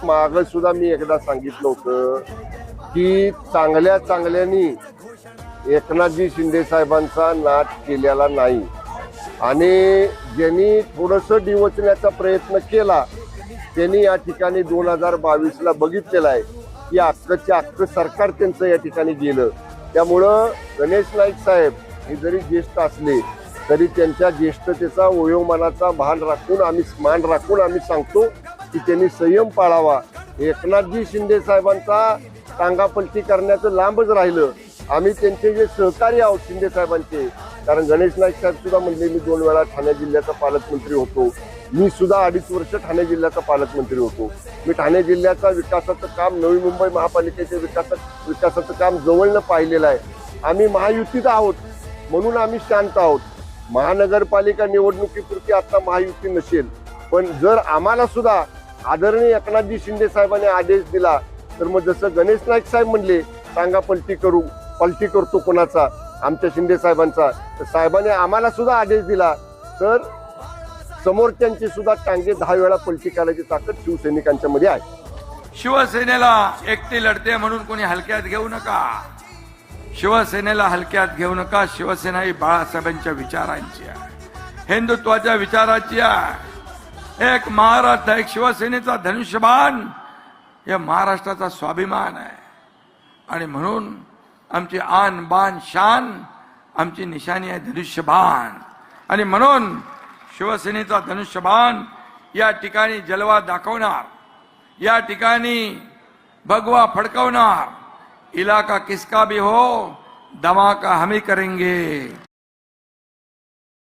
माग सुद्धा मी एकदा सांगितलं होतं की चांगल्यानी एकनाथजी शिंदे साहेबांचा नाट केलेला नाही आणि ज्यांनी थोडंसं डिवचण्याचा प्रयत्न केला त्यांनी या ठिकाणी 2022ला बघितलेलं आहे की अख्खं सरकार त्यांचं या ठिकाणी गेलं. त्यामुळं गणेश नाईक साहेब हे जरी ज्येष्ठ असले तरी त्यांच्या ज्येष्ठतेचा वयोमानाचा मान राखून आम्ही सांगतो की त्यांनी संयम पाळावा. एकनाथजी शिंदे साहेबांचा टांगापलटी करण्याचं लांबच राहिलं. आम्ही त्यांचे जे सहकारी आहोत शिंदे साहेबांचे, कारण गणेश नाईक साहेब सुद्धा म्हणले मी 2 वेळा ठाणे जिल्ह्याचा पालकमंत्री होतो, मी सुद्धा 2.5 वर्ष ठाणे जिल्ह्याचा पालकमंत्री होतो. मी ठाणे जिल्ह्याचा विकासाचं काम, नवी मुंबई महापालिकेचे विकासाचं काम जवळनं पाहिलेलं आहे. आम्ही महायुतीत आहोत म्हणून आम्ही शांत आहोत. महानगरपालिका निवडणुकीपुरती आता महायुती नसेल, पण जर आम्हाला सुद्धा आदरणीय एकनाथजी शिंदे साहेबांनी आदेश दिला तर मग जसं गणेश नाईक साहेब म्हणले टांगा पलटी करतो कोणाचा, आमच्या शिंदे साहेबांचा, तर साहेबांनी आम्हाला सुद्धा आदेश दिला तर समोरच्यांची सुद्धा टांगे 10 वेळा पलटी करायची ताकद शिवसैनिकांच्या मध्ये आहे. शिवसेनेला एकटे लढते म्हणून कोणी हलक्यात घेऊ नका. शिवसेनेला हलक्यात घेऊ नका. शिवसेना ही बाळासाहेबांच्या विचारांची आहे, हिंदुत्वाच्या विचाराची आहे. एक महाराष्ट्र, एक शिवसेनेचा धनुष्यबाण या महाराष्ट्राचा स्वाभिमान आहे आणि म्हणून आमची आन बान शान, आमची निशाणी आहे धनुष्यबाण. आणि म्हणून शिवसेनेचा धनुष्यबाण या ठिकाणी जलवा दाखवणार, या ठिकाणी भगवा फडकवणार. इलाका किसका भी हो, धमाका हम ही करेंगे.